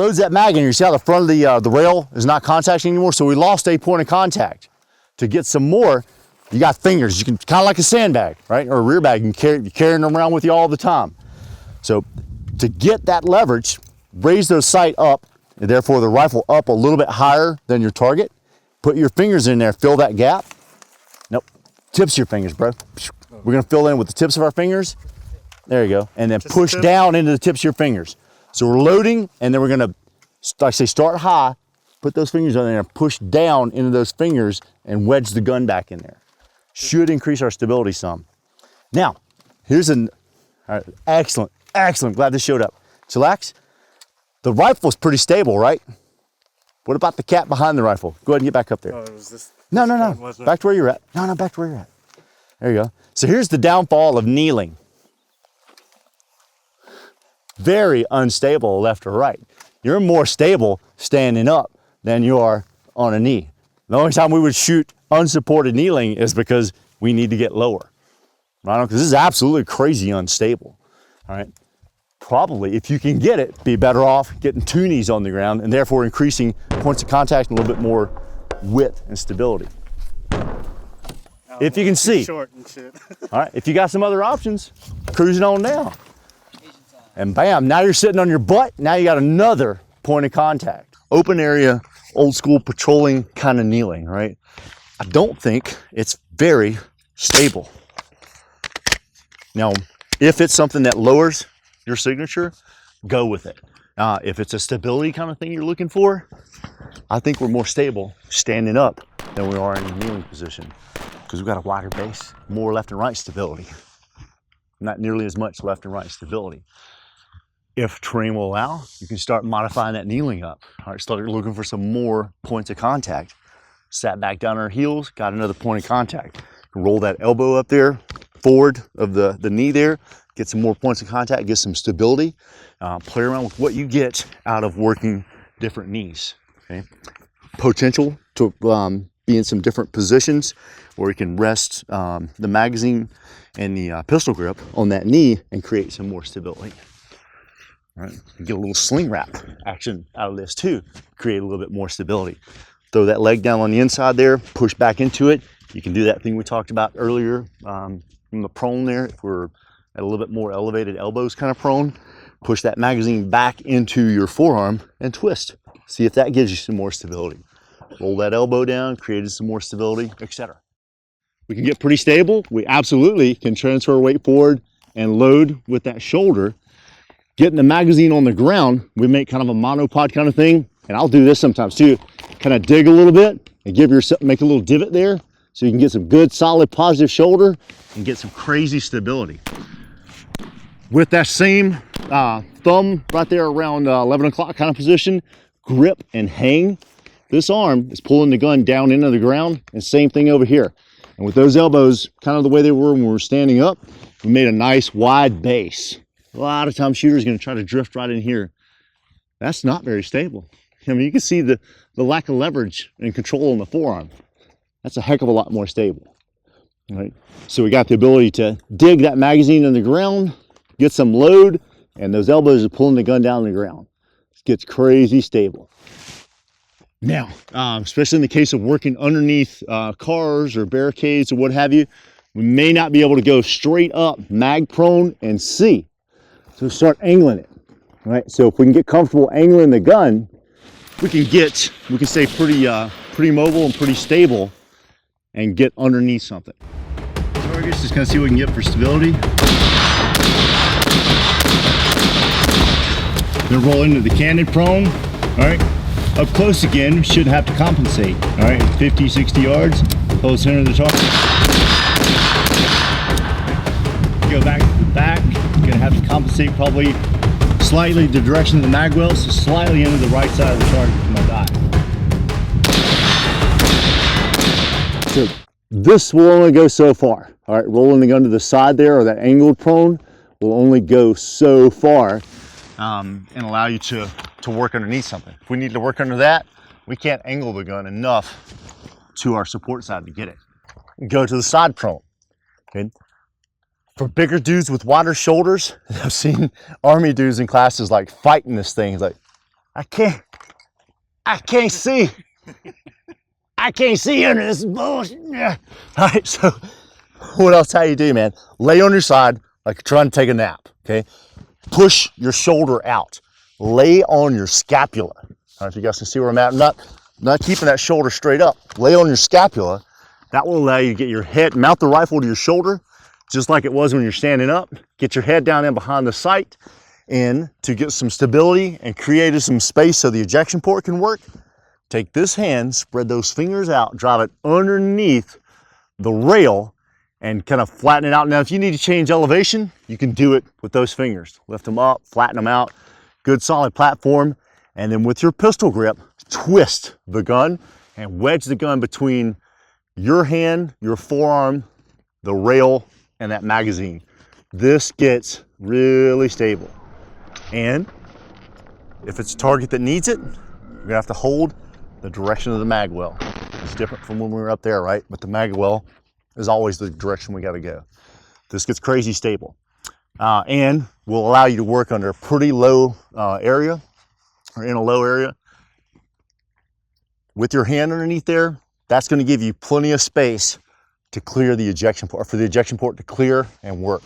loads that mag in. You see how the front of the rail is not contacting anymore? So we lost a point of contact. To get some more, you got fingers. You can, kind of like a sandbag, right? Or a rear bag, you can you're carrying them around with you all the time. So to get that leverage, raise the sight up, and therefore the rifle up a little bit higher than your target. Put your fingers in there, fill that gap. Nope, tips of your fingers, bro. We're gonna fill in with the tips of our fingers. There you go. And then just push down into the tips of your fingers. So we're loading, and then we're gonna, like I say, start high, put those fingers on there, and push down into those fingers and wedge the gun back in there. Should increase our stability some. Now, here's an excellent, glad this showed up. Chillax, the rifle's pretty stable, right? What about the cat behind the rifle? Go ahead and get back up there. Oh, was this no. Back to where you're at. No, back to where you're at. There you go. So here's the downfall of kneeling. Very unstable left or right. You're more stable standing up than you are on a knee. The only time we would shoot unsupported kneeling is because we need to get lower, right? Because this is absolutely crazy unstable, all right? Probably, if you can get it, be better off getting two knees on the ground and therefore increasing points of contact and a little bit more width and stability. If you can see. Short and shit. All right, if you got some other options, cruising on down. And bam, now you're sitting on your butt, now you got another point of contact. Open area, old school patrolling kind of kneeling, right? I don't think it's very stable. Now, if it's something that lowers your signature, go with it. If it's a stability kind of thing you're looking for, I think we're more stable standing up than we are in a kneeling position because we've got a wider base, more left and right stability. Not nearly as much left and right stability. If terrain will allow, you can start modifying that kneeling up. All right, start looking for some more points of contact. Sat back down our heels, got another point of contact. Roll that elbow up there, forward of the knee there, get some more points of contact, get some stability. Play around with what you get out of working different knees, okay? Potential to be in some different positions where you can rest the magazine and the pistol grip on that knee and create some more stability. All right, get a little sling wrap action out of this too, create a little bit more stability. Throw that leg down on the inside there, push back into it. You can do that thing we talked about earlier from the prone there. If we're at a little bit more elevated elbows kind of prone, push that magazine back into your forearm and twist. See if that gives you some more stability. Roll that elbow down, created some more stability, etc. We can get pretty stable. We absolutely can transfer weight forward and load with that shoulder. Getting the magazine on the ground, we make kind of a monopod kind of thing, and I'll do this sometimes too. Kind of dig a little bit and give yourself, make a little divot there so you can get some good, solid, positive shoulder and get some crazy stability. With that same thumb right there around 11 o'clock kind of position, grip and hang, this arm is pulling the gun down into the ground, and same thing over here. And with those elbows kind of the way they were when we were standing up, we made a nice wide base. A lot of times shooters are going to try to drift right in here. That's not very stable. I mean, you can see the lack of leverage and control on the forearm. That's a heck of a lot more stable. All right? So we got the ability to dig that magazine in the ground, get some load, and those elbows are pulling the gun down the ground. It gets crazy stable. Now, especially in the case of working underneath cars or barricades or what have you, we may not be able to go straight up mag prone and see. So start angling it, right? So if we can get comfortable angling the gun, we can stay pretty mobile and pretty stable and get underneath something. Targets, just kind of see what we can get for stability. Then roll into the candid prone, all right? Up close again, shouldn't have to compensate, all right? 50, 60 yards, hold the center of the target. Go back to the back. Gonna have to compensate probably slightly the direction of the mag well, so slightly into the right side of the target for my die. So this will only go so far. All right, rolling the gun to the side there, or that angled prone, will only go so far and allow you to work underneath something. If we need to work under that, we can't angle the gun enough to our support side to get it. Go to the side prone, okay? For bigger dudes with wider shoulders, I've seen Army dudes in classes like fighting this thing. It's like, I can't see. I can't see under this bullshit. Yeah. All right, so what else how you do, man? Lay on your side like you're trying to take a nap, okay? Push your shoulder out. Lay on your scapula. I don't know if you guys can see where I'm at. I'm not keeping that shoulder straight up. Lay on your scapula. That will allow you to get your head, mount the rifle to your shoulder, just like it was when you're standing up. Get your head down in behind the sight, and to get some stability and create some space so the ejection port can work, take this hand, spread those fingers out, drive it underneath the rail, and kind of flatten it out. Now, if you need to change elevation, you can do it with those fingers. Lift them up, flatten them out, good solid platform, and then with your pistol grip, twist the gun and wedge the gun between your hand, your forearm, the rail, and that magazine. This gets really stable. And if it's a target that needs it, you're gonna have to hold the direction of the mag well. It's different from when we were up there, right? But the mag well is always the direction we gotta go. This gets crazy stable. And will allow you to work under a pretty low area, or in a low area. With your hand underneath there, that's gonna give you plenty of space to clear the ejection port, for the ejection port to clear and work.